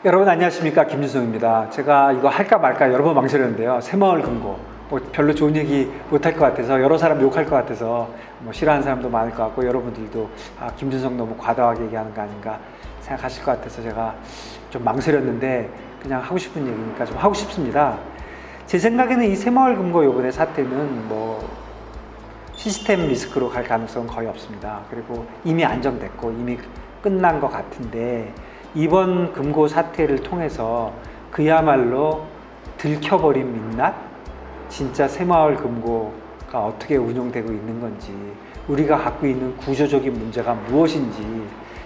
여러분 안녕하십니까, 김준성입니다. 제가 이거 할까 말까 여러 번 망설였는데요. 새마을 금고 별로 좋은 얘기 못할 것 같아서, 여러 사람 욕할 것 같아서 싫어하는 사람도 많을 것 같고, 여러분들도 김준성 너무 과다하게 얘기하는 거 아닌가 생각하실 것 같아서 제가 좀 망설였는데, 그냥 하고 싶은 얘기니까 좀 하고 싶습니다. 제 생각에는 이 새마을 금고 요번에 사태는 시스템 리스크로 갈 가능성은 거의 없습니다. 그리고 이미 안정됐고 이미 끝난 것 같은데, 이번 금고 사태를 통해서 그야말로 들켜버린 민낯? 진짜 새마을 금고가 어떻게 운영되고 있는 건지, 우리가 갖고 있는 구조적인 문제가 무엇인지,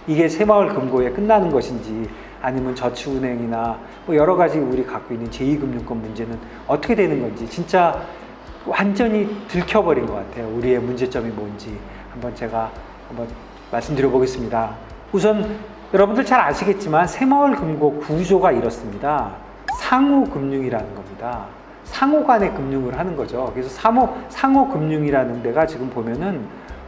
이게 새마을 금고에 끝나는 것인지, 아니면 저축은행이나 여러 가지 우리 갖고 있는 제2금융권 문제는 어떻게 되는 건지, 진짜 완전히 들켜버린 것 같아요. 우리의 문제점이 뭔지 제가 한번 말씀드려 보겠습니다. 우선 여러분들 잘 아시겠지만 새마을 금고 구조가 이렇습니다. 상호금융이라는 겁니다. 상호 간의 금융을 하는 거죠. 그래서 상호금융이라는 데가 지금 보면은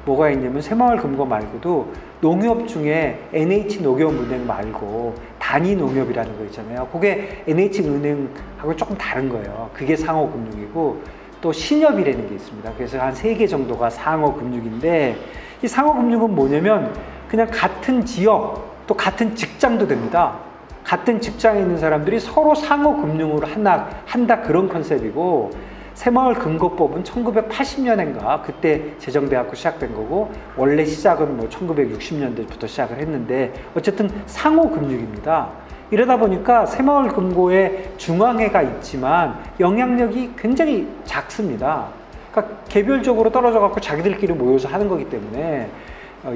뭐가 있냐면, 새마을 금고 말고도 농협 중에 NH농협은행 말고 단위농협이라는 거 있잖아요. 그게 NH은행하고 조금 다른 거예요. 그게 상호금융이고, 또 신협이라는 게 있습니다. 그래서 한 3개 정도가 상호금융인데, 이 상호금융은 뭐냐면 그냥 같은 지역, 또 같은 직장도 됩니다. 같은 직장에 있는 사람들이 서로 상호금융으로 한다, 그런 컨셉이고, 새마을금고법은 1980년인가 그때 제정돼갖고 시작된 거고, 원래 시작은 1960년대부터 시작을 했는데, 어쨌든 상호금융입니다. 이러다 보니까 새마을금고에 중앙회가 있지만 영향력이 굉장히 작습니다. 그러니까 개별적으로 떨어져갖고 자기들끼리 모여서 하는 거기 때문에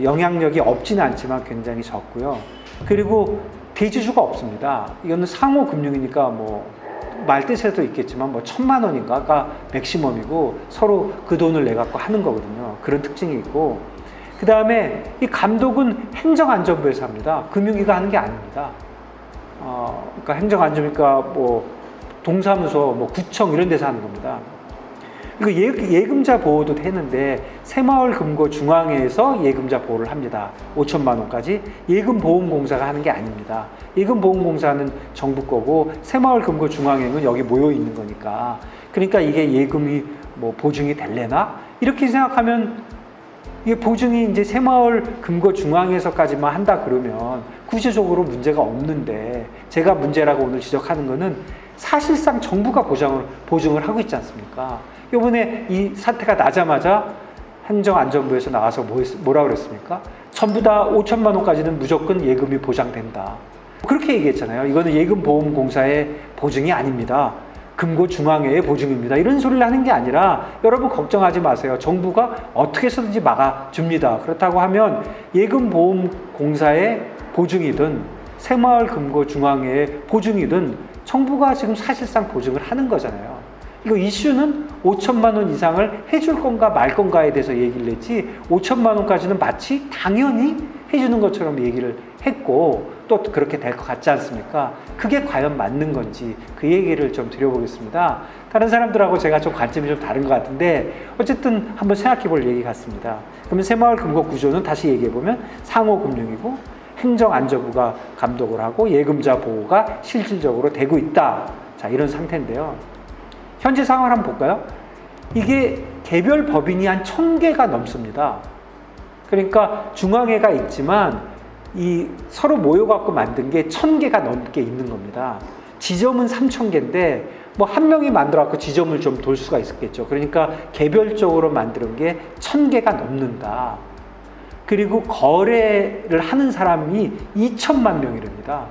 영향력이 없지는 않지만 굉장히 적고요. 그리고 대주주가 없습니다. 이거는 상호금융이니까 말 뜻에도 있겠지만 1,000만 원인가가 맥시멈이고, 서로 그 돈을 내갖고 하는 거거든요. 그런 특징이 있고, 그 다음에 이 감독은 행정안전부에서 합니다. 금융위가 하는 게 아닙니다. 그러니까 행정안전부니까 동사무소, 구청 이런 데서 하는 겁니다. 이거 예금자 보호도 되는데, 새마을금고 중앙회에서 예금자 보호를 합니다. 5천만 원까지. 예금보험공사가 하는 게 아닙니다. 예금보험공사는 정부 거고, 새마을금고 중앙회는 여기 모여 있는 거니까. 그러니까 이게 예금이 보증이 될래나? 이렇게 생각하면, 이게 보증이 이제 새마을금고 중앙회에서까지만 한다 그러면 구체적으로 문제가 없는데, 제가 문제라고 오늘 지적하는 거는 사실상 정부가 보증을 하고 있지 않습니까? 이번에 이 사태가 나자마자 행정안전부에서 나와서 뭐라 그랬습니까? 전부 다 5천만 원까지는 무조건 예금이 보장된다, 그렇게 얘기했잖아요. 이거는 예금보험공사의 보증이 아닙니다. 금고중앙회의 보증입니다. 이런 소리를 하는 게 아니라, 여러분 걱정하지 마세요. 정부가 어떻게 해서든지 막아줍니다. 그렇다고 하면 예금보험공사의 보증이든 새마을금고중앙회의 보증이든 정부가 지금 사실상 보증을 하는 거잖아요. 이거 이슈는 5천만 원 이상을 해줄 건가 말 건가에 대해서 얘기를 했지, 5천만 원까지는 마치 당연히 해주는 것처럼 얘기를 했고, 또 그렇게 될 것 같지 않습니까? 그게 과연 맞는 건지 그 얘기를 좀 드려보겠습니다. 다른 사람들하고 제가 좀 관점이 좀 다른 것 같은데, 어쨌든 한번 생각해 볼 얘기 같습니다. 그러면 새마을금고 구조는 다시 얘기해 보면 상호금융이고, 행정안전부가 감독을 하고 예금자 보호가 실질적으로 되고 있다. 자, 이런 상태인데요. 현재 상황을 한번 볼까요? 이게 개별 법인이 한 1,000개가 넘습니다. 그러니까 중앙회가 있지만 이 서로 모여갖고 만든 게 1,000개가 넘게 있는 겁니다. 지점은 3,000개인데 한 명이 만들어갖고 지점을 좀 돌 수가 있었겠죠. 그러니까 개별적으로 만드는 게 1,000개가 넘는다. 그리고 거래를 하는 사람이 2천만 명이랍니다.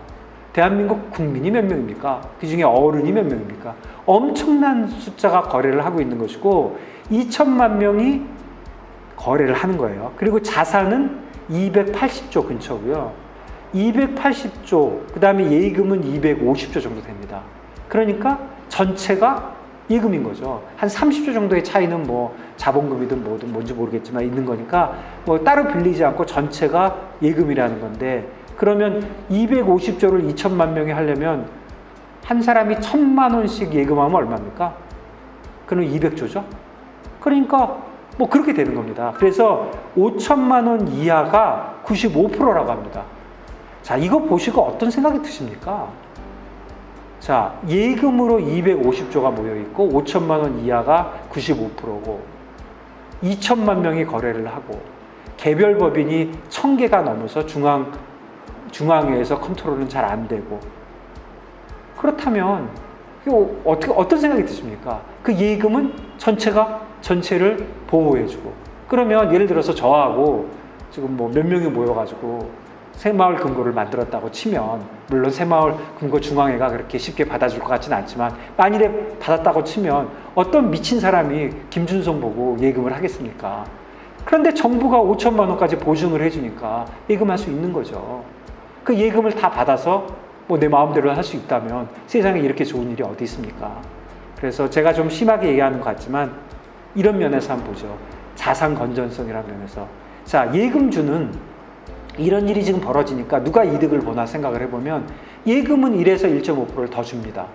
대한민국 국민이 몇 명입니까? 그 중에 어른이 몇 명입니까? 엄청난 숫자가 거래를 하고 있는 것이고, 2천만 명이 거래를 하는 거예요. 그리고 자산은 280조 근처고요. 280조, 그 다음에 예금은 250조 정도 됩니다. 그러니까 전체가 예금인 거죠. 한 30조 정도의 차이는 자본금이든 뭐든 뭔지 모르겠지만 있는 거니까 따로 빌리지 않고 전체가 예금이라는 건데, 그러면 250조를 2천만 명이 하려면 한 사람이 1,000만 원씩 예금하면 얼마입니까? 그럼 200조죠? 그러니까 그렇게 되는 겁니다. 그래서 5천만 원 이하가 95%라고 합니다. 자, 이거 보시고 어떤 생각이 드십니까? 자, 예금으로 250조가 모여 있고 5천만 원 이하가 95%고 2천만 명이 거래를 하고 개별 법인이 1000개가 넘어서 중앙회에서 컨트롤은 잘 안 되고, 그렇다면 이거 어떤 생각이 드십니까? 그 예금은 전체를 보호해주고, 그러면 예를 들어서 저하고 지금 뭐 몇 명이 모여가지고 새마을 금고를 만들었다고 치면, 물론 새마을 금고 중앙회가 그렇게 쉽게 받아줄 것 같지는 않지만 만일에 받았다고 치면 어떤 미친 사람이 김준성 보고 예금을 하겠습니까? 그런데 정부가 5천만 원까지 보증을 해주니까 예금할 수 있는 거죠. 그 예금을 다 받아서 뭐 내 마음대로 할 수 있다면 세상에 이렇게 좋은 일이 어디 있습니까? 그래서 제가 좀 심하게 얘기하는 것 같지만 이런 면에서 한번 보죠. 자산 건전성이라는 면에서. 자, 예금주는 이런 일이 지금 벌어지니까 누가 이득을 보나 생각을 해보면 예금은 1에서 1.5%를 더 줍니다.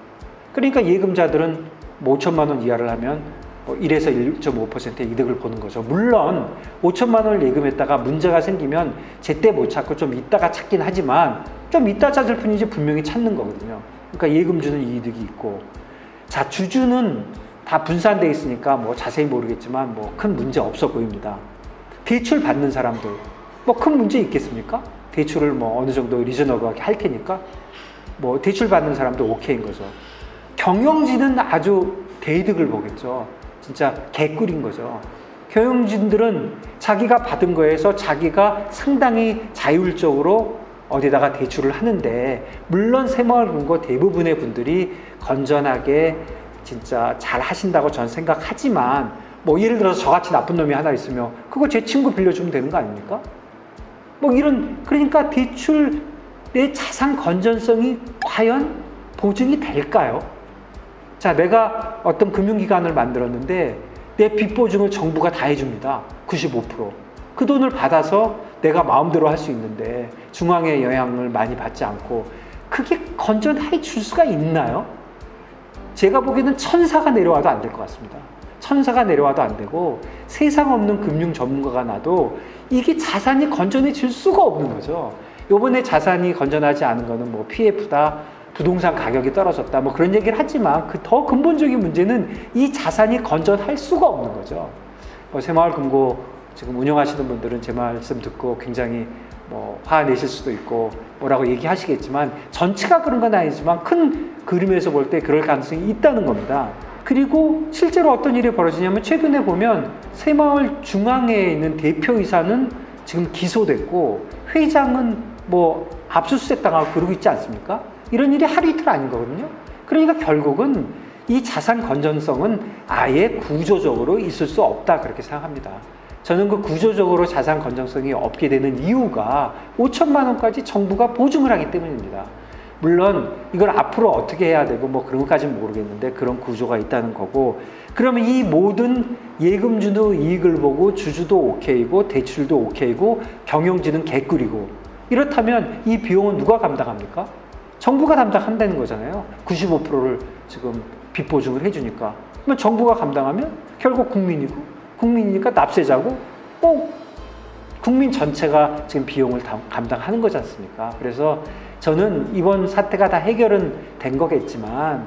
그러니까 예금자들은 뭐 5천만 원 이하를 하면 뭐 1에서 1.5%의 이득을 보는 거죠. 물론 5천만 원을 예금했다가 문제가 생기면 제때 못 찾고 좀 이따가 찾긴 하지만 좀 이따 찾을 뿐이지 분명히 찾는 거거든요. 그러니까 예금주는 이득이 있고, 자, 주주는 다 분산돼 있으니까 뭐 자세히 모르겠지만 뭐 큰 문제 없어 보입니다. 대출 받는 사람들 뭐 큰 문제 있겠습니까? 대출을 뭐 어느 정도 리저너블하게 할 테니까 뭐 대출 받는 사람도 오케이인 거죠. 경영진은 아주 대이득을 보겠죠. 진짜 개꿀인 거죠. 경영진들은 자기가 받은 거에서 자기가 상당히 자율적으로 어디다가 대출을 하는데, 물론 새마을금고 대부분의 분들이 건전하게 진짜 잘 하신다고 저는 생각하지만, 뭐 예를 들어서 저같이 나쁜 놈이 하나 있으면 그거 제 친구 빌려주면 되는 거 아닙니까? 뭐 그러니까 대출의 자산 건전성이 과연 보증이 될까요? 자, 내가 어떤 금융기관을 만들었는데 내 빚 보증을 정부가 다 해줍니다. 95%. 그 돈을 받아서 내가 마음대로 할 수 있는데 중앙의 영향을 많이 받지 않고, 그게 건전해 줄 수가 있나요? 제가 보기에는 천사가 내려와도 안 될 것 같습니다. 천사가 내려와도 안 되고 세상 없는 금융 전문가가 나도 이게 자산이 건전해질 수가 없는 거죠. 요번에 자산이 건전하지 않은 거는 뭐 PF다, 부동산 가격이 떨어졌다, 뭐 그런 얘기를 하지만 그 더 근본적인 문제는 이 자산이 건전할 수가 없는 거죠. 새마을금고 지금 운영하시는 분들은 제 말씀 듣고 굉장히 뭐 화내실 수도 있고 뭐라고 얘기하시겠지만, 전체가 그런 건 아니지만 큰 그림에서 볼 때 그럴 가능성이 있다는 겁니다. 그리고 실제로 어떤 일이 벌어지냐면, 최근에 보면 새마을 중앙회에 있는 대표이사는 지금 기소됐고 회장은 뭐 압수수색 당하고 그러고 있지 않습니까? 이런 일이 하루 이틀 아닌 거거든요. 그러니까 결국은 이 자산 건전성은 아예 구조적으로 있을 수 없다, 그렇게 생각합니다. 저는 그 구조적으로 자산 건전성이 없게 되는 이유가 5천만 원까지 정부가 보증을 하기 때문입니다. 물론 이걸 앞으로 어떻게 해야 되고 뭐 그런 것까지는 모르겠는데 그런 구조가 있다는 거고, 그러면 이 모든 예금주도 이익을 보고 주주도 오케이고 대출도 오케이고 경영진은 개꿀이고, 이렇다면 이 비용은 누가 감당합니까? 정부가 감당한다는 거잖아요. 95%를 지금 빚 보증을 해주니까. 그러면 정부가 감당하면 결국 국민이니까 납세자고, 국민 전체가 지금 비용을 감당하는 거지 않습니까? 그래서 저는 이번 사태가 다 해결은 된 거겠지만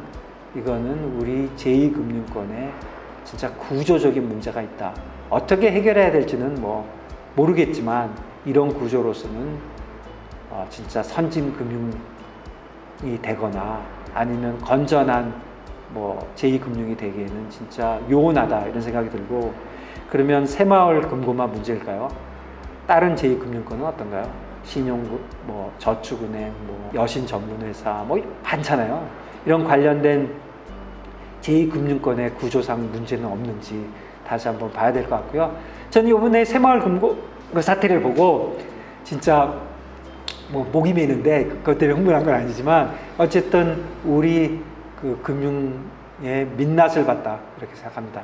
이거는 우리 제2금융권에 진짜 구조적인 문제가 있다. 어떻게 해결해야 될지는 뭐 모르겠지만 이런 구조로서는 진짜 선진 금융이 되거나 아니면 건전한 뭐 제2금융이 되기에는 진짜 요원하다, 이런 생각이 들고, 그러면 새마을금고만 문제일까요? 다른 제2금융권은 어떤가요? 신용, 뭐 저축은행, 뭐 여신전문회사, 뭐 많잖아요. 이런 관련된 제2금융권의 구조상 문제는 없는지 다시 한번 봐야 될 것 같고요. 저는 이번에 새마을금고 사태를 보고 진짜 뭐 목이 메는데 그것 때문에 흥분한 건 아니지만 어쨌든 우리 그 금융의 민낯을 봤다, 이렇게 생각합니다.